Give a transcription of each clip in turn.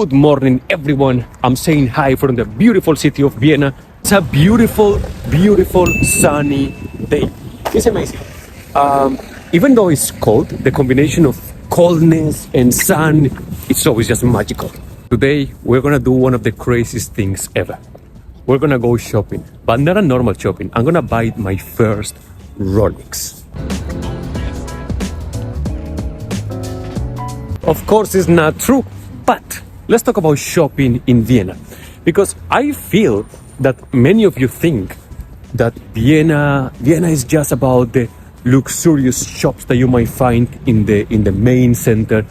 Good morning, everyone. I'm saying hi from the beautiful city of Vienna. It's a beautiful, beautiful sunny day. It's amazing. Even though it's cold, the combination of coldness and sun, it's always just magical. Today, we're gonna do one of the craziest things ever. We're gonna go shopping, but not a normal shopping. I'm gonna buy my first Rolex. Of course, it's not true, but let's talk about shopping in Vienna, because I feel that many of you think that Vienna is just about the luxurious shops that you might find in the main center,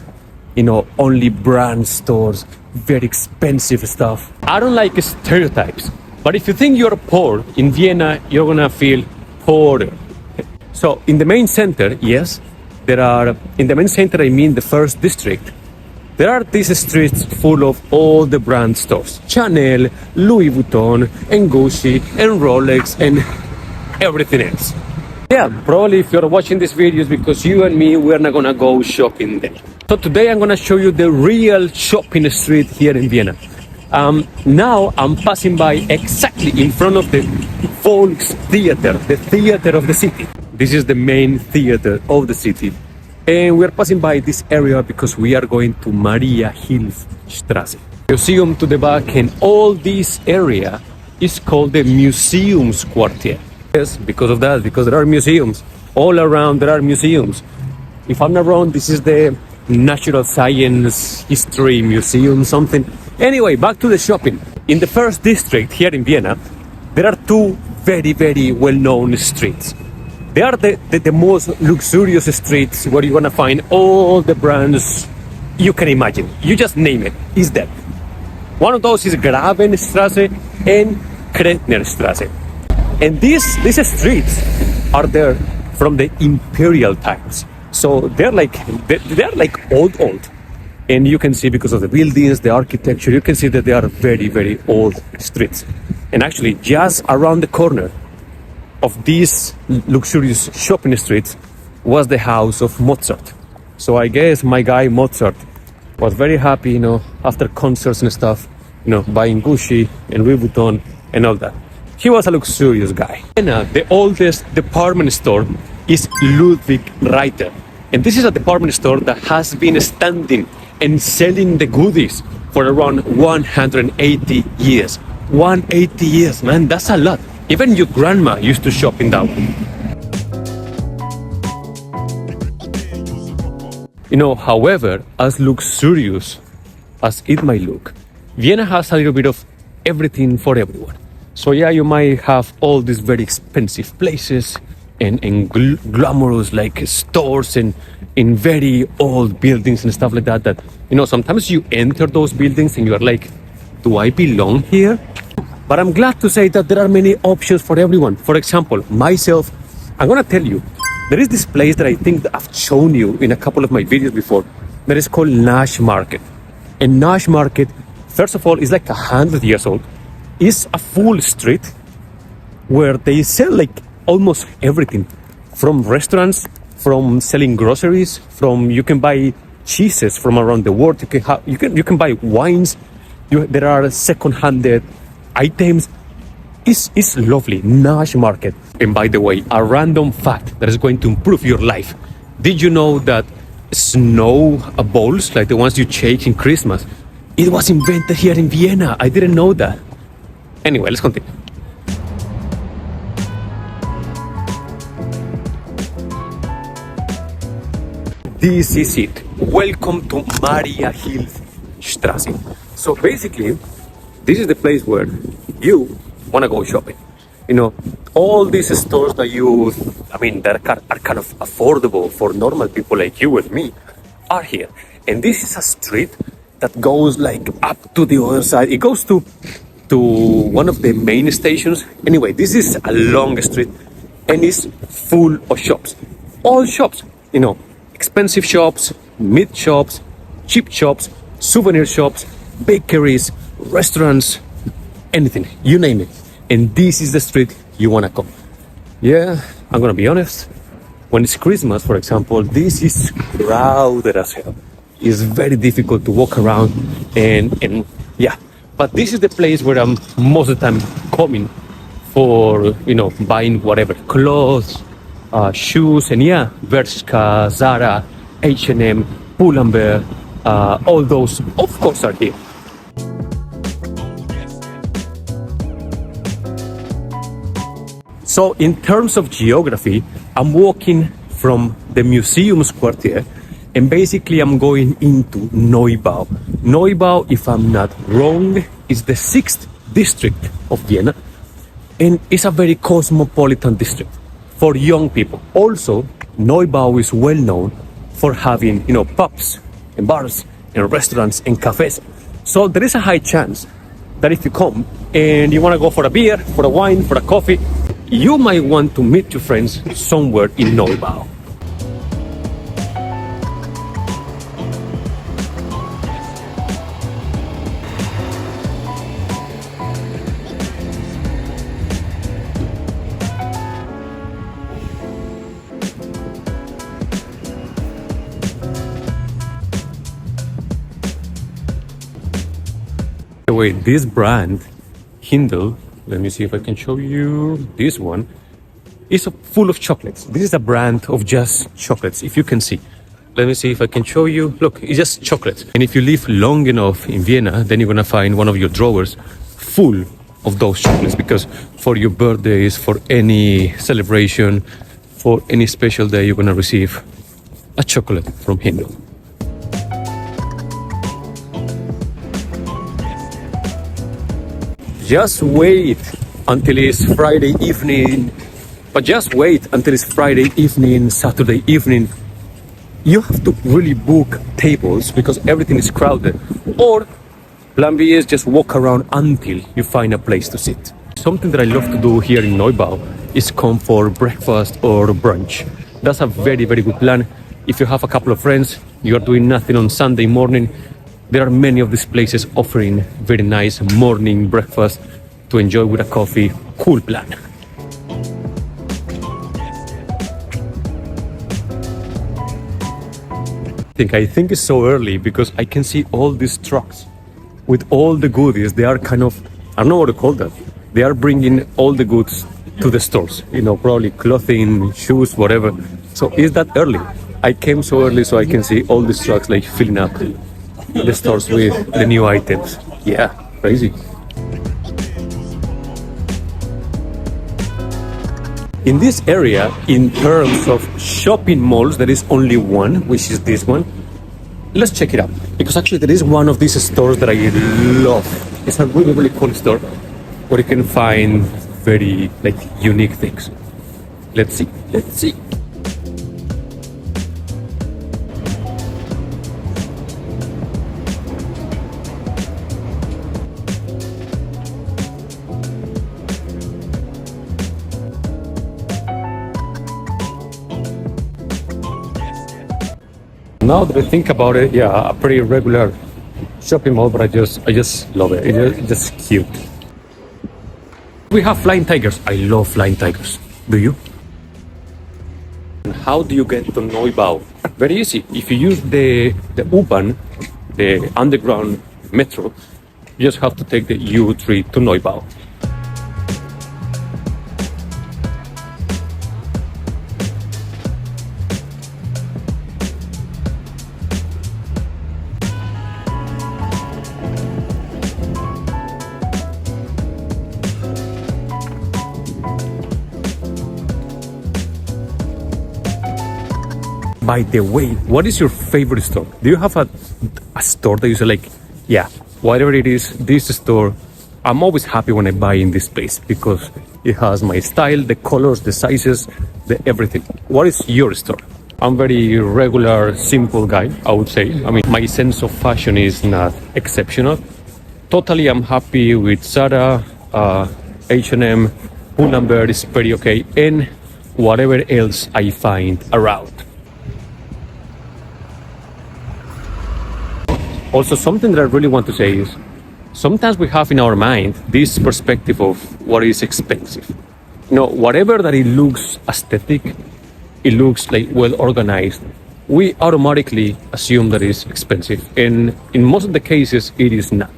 only brand stores, very expensive stuff. I don't like stereotypes, but if you think you're poor in Vienna, you're gonna feel poorer. So in the main center, yes, in the main center, I mean the first district, there are these streets full of all the brand stores. Chanel, Louis Vuitton, and Gucci, and Rolex, and everything else. Yeah, probably if you're watching this video, it's because you and me, we're not gonna go shopping there. So today I'm gonna show you the real shopping street here in Vienna. Now I'm passing by exactly in front of the Volkstheater, the theater of the city. This is the main theater of the city. And we're passing by this area because we are going to Mariahilfer Straße. Museum to the back, and all this area is called the Museums Quartier. Yes, because of that, because there are museums. All around there are museums. If I'm not wrong, this is the Natural Science History Museum, something. Anyway, back to the shopping. In the first district here in Vienna, there are two very, very well-known streets. They are the most luxurious streets where you're gonna find all the brands you can imagine. You just name it, it's there. One of those is Grabenstraße and Kretnerstraße. And these streets are there from the imperial times. So they're like old. And you can see, because of the buildings, the architecture, you can see that they are very, very old streets. And actually, just around the corner of these luxurious shopping streets was the house of Mozart. So I guess my guy Mozart was very happy, after concerts and stuff, buying Gucci and Louis Vuitton and all that. He was a luxurious guy. And the oldest department store is Ludwig Reiter. And this is a department store that has been standing and selling the goodies for around 180 years. 180 years, man, that's a lot. Even your grandma used to shop in that one. However, as luxurious as it might look, Vienna has a little bit of everything for everyone. So yeah, you might have all these very expensive places and glamorous like stores and in very old buildings and stuff like that, sometimes you enter those buildings and you are like, do I belong here? But I'm glad to say that there are many options for everyone. For example, myself, I'm gonna tell you, there is this place that I think that I've shown you in a couple of my videos before, that is called Naschmarkt. And Naschmarkt, first of all, is like 100 years old. It's a full street where they sell like almost everything, from restaurants, from selling groceries, you can buy cheeses from around the world. You can buy wines. There are second-handed items. It's lovely. Naschmarkt. And by the way, a random fact that is going to improve your life. Did you know that snow balls, like the ones you shake in Christmas, it was invented here in Vienna? I didn't know that. Anyway, let's continue. This is it. Welcome to Mariahilfer Straße. So basically, this is the place where you want to go shopping. All these stores that that are kind of affordable for normal people like you and me are here. And this is a street that goes like up to the other side. It goes to one of the main stations. Anyway, this is a long street and it's full of shops. All shops, expensive shops, mid shops, cheap shops, souvenir shops, bakeries, restaurants, anything, you name it. And this is the street you want to come. Yeah, I'm gonna be honest. When it's Christmas, for example, this is crowded as hell. It's very difficult to walk around, and yeah. But this is the place where I'm most of the time coming for, buying whatever clothes, shoes, and yeah, Bershka, Zara, H&M, Pull&Bear, all those, of course, are here. So in terms of geography, I'm walking from the Museums Quartier, and basically I'm going into Neubau. Neubau, if I'm not wrong, is the 6th district of Vienna, and it's a very cosmopolitan district for young people. Also, Neubau is well known for having, pubs and bars and restaurants and cafes. So there is a high chance that if you come and you want to go for a beer, for a wine, for a coffee, you might want to meet your friends somewhere in Neubau. Wait, this brand, Hindle, let me see if I can show you this one, is full of chocolates. This is a brand of just chocolates, if you can see. Let me see if I can show you. Look, it's just chocolate. And if you live long enough in Vienna, then you're gonna find one of your drawers full of those chocolates, because for your birthdays, for any celebration, for any special day, you're gonna receive a chocolate from Hindle. Just wait until it's Friday evening, but just wait until it's Friday evening, Saturday evening. You have to really book tables because everything is crowded. Or plan B is just walk around until you find a place to sit. Something that I love to do here in Neubau is come for breakfast or brunch. That's a very, very good plan. If you have a couple of friends, you're doing nothing on Sunday morning, there are many of these places offering very nice morning breakfast to enjoy with a coffee. Cool plan. I think it's so early because I can see all these trucks with all the goodies. They are kind of, I don't know what to call them. They are bringing all the goods to the stores, probably clothing, shoes, whatever. So is that early? I came so early so I can see all these trucks like filling up the stores with the new items. Yeah, crazy. In this area, in terms of shopping malls, there is only one, which is this one. Let's check it out, because actually there is one of these stores that I love. It's a really, really cool store where you can find very unique things. Let's see. Now that I think about it, yeah, a pretty regular shopping mall, but I just love it. It's just cute. We have flying tigers. I love flying tigers. Do you? And how do you get to Neubau? Very easy. If you use the U-Bahn, the underground metro, you just have to take the U3 to Neubau. By the way, what is your favorite store? Do you have a store that you say yeah, whatever it is, this store, I'm always happy when I buy in this place because it has my style, the colors, the sizes, the everything. What is your store? I'm very regular, simple guy, I would say. I mean, my sense of fashion is not exceptional. Totally, I'm happy with Zara, H&M, Pull&Bear is pretty okay, and whatever else I find around. Also, something that I really want to say is, sometimes we have in our mind this perspective of what is expensive. Whatever that it looks aesthetic, it looks well organized, we automatically assume that it's expensive. And in most of the cases, it is not.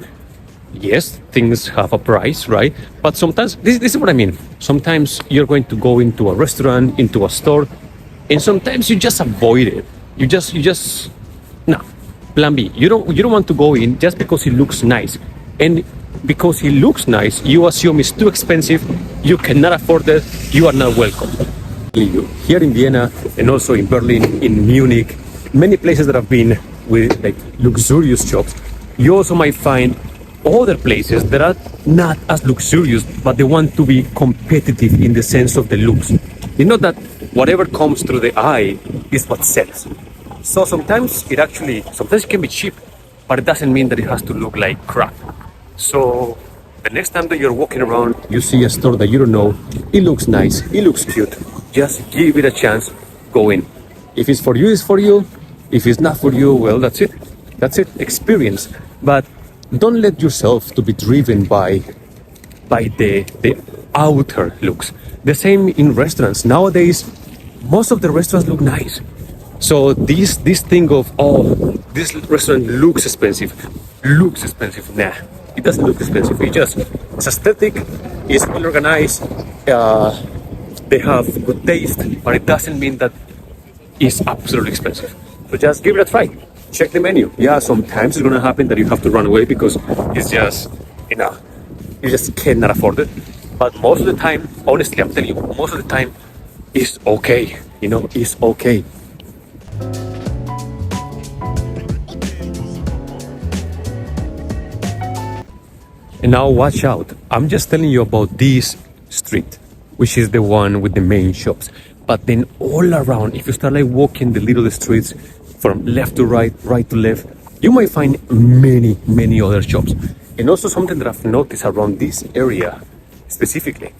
Yes, things have a price, right? But sometimes, this is what I mean. Sometimes you're going to go into a restaurant, into a store, and sometimes you just avoid it. You just, no. Plan B. You don't want to go in just because it looks nice. And because it looks nice, you assume it's too expensive, you cannot afford it, you are not welcome. Here in Vienna and also in Berlin, in Munich, many places that have been with like luxurious shops, you also might find other places that are not as luxurious, but they want to be competitive in the sense of the looks. You know that whatever comes through the eye is what sells. So sometimes it can be cheap, but it doesn't mean that it has to look like crap. So the next time that you're walking around, you see a store that you don't know, it looks nice, it looks cute, just give it a chance, go in. If it's for you, it's for you. If it's not for you, well, that's it. That's it, experience. But don't let yourself to be driven by the outer looks. The same in restaurants. Nowadays, most of the restaurants look nice. So this thing of, oh, this restaurant looks expensive. Nah, it doesn't look expensive. It's aesthetic, it's well organized, they have good taste, but it doesn't mean that it's absolutely expensive. So just give it a try. Check the menu. Yeah, sometimes it's gonna happen that you have to run away because it's just, you just cannot afford it. But most of the time, honestly, I'm telling you, most of the time, it's okay. It's okay. And now watch out. I'm just telling you about this street, which is the one with the main shops. But then all around, if you start like walking the little streets from left to right, right to left, you might find many, many other shops. And also something that I've noticed around this area specifically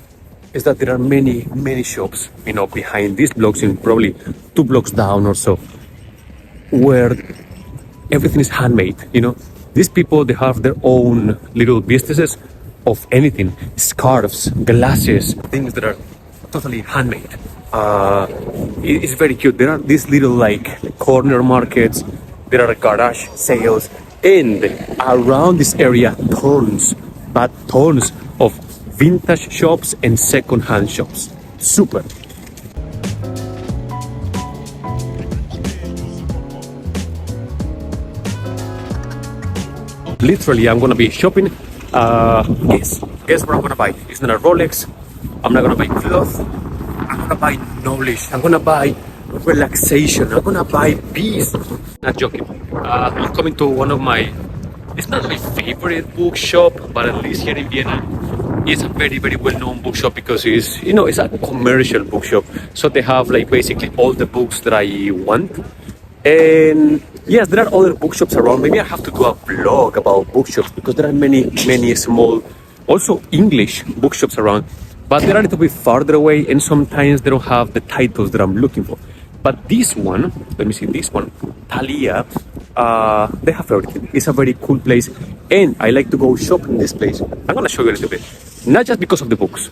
is that there are many, many shops, behind these blocks and probably 2 blocks down or so, where everything is handmade. These people, they have their own little businesses of anything, scarves, glasses, things that are totally handmade. It's very cute. There are these little like corner markets, there are garage sales, and around this area, tons of vintage shops and second-hand shops. Super. Literally, I'm gonna be shopping. Guess what I'm gonna buy? It's not a Rolex. I'm not gonna buy clothes. I'm gonna buy knowledge. I'm gonna buy relaxation. I'm gonna buy peace. Not joking. I'm coming to one of my, it's not my favorite bookshop, but at least here in Vienna, it's a very, very well-known bookshop because it's a commercial bookshop. So they have like basically all the books that I want. And yes, there are other bookshops around. Maybe I have to do a blog about bookshops because there are many, many small, also English bookshops around. But they're a little bit farther away and sometimes they don't have the titles that I'm looking for. But this one, let me see, this one, Thalia, they have everything. It's a very cool place and I like to go shopping in this place. I'm gonna show you a little bit. Not just because of the books,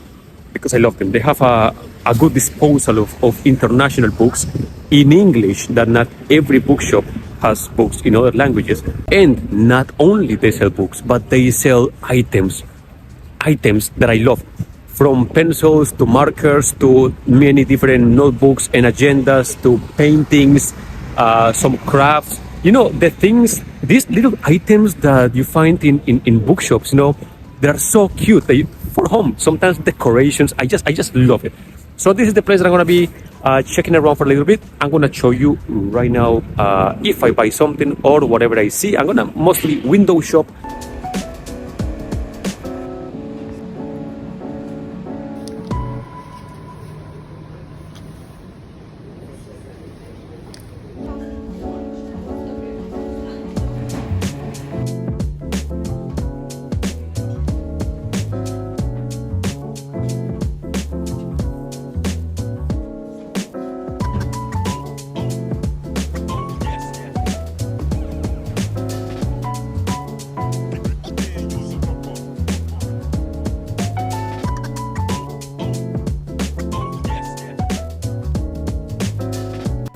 because I love them. They have a good disposal of international books in English that not every bookshop has books in other languages. And not only they sell books, but they sell items that I love. From pencils to markers to many different notebooks and agendas to paintings, some crafts. The things, these little items that you find in bookshops, they are so cute. For home, sometimes decorations, I just love it. So this is the place that I'm gonna be checking around for a little bit. I'm gonna show you right now if I buy something or whatever I see. I'm gonna mostly window shop.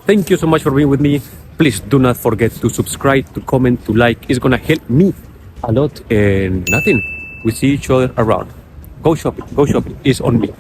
Thank you so much for being with me. Please do not forget to subscribe, to comment, to like. It's gonna help me a lot. And nothing. We see each other around. Go shopping. Go shopping. It's on me.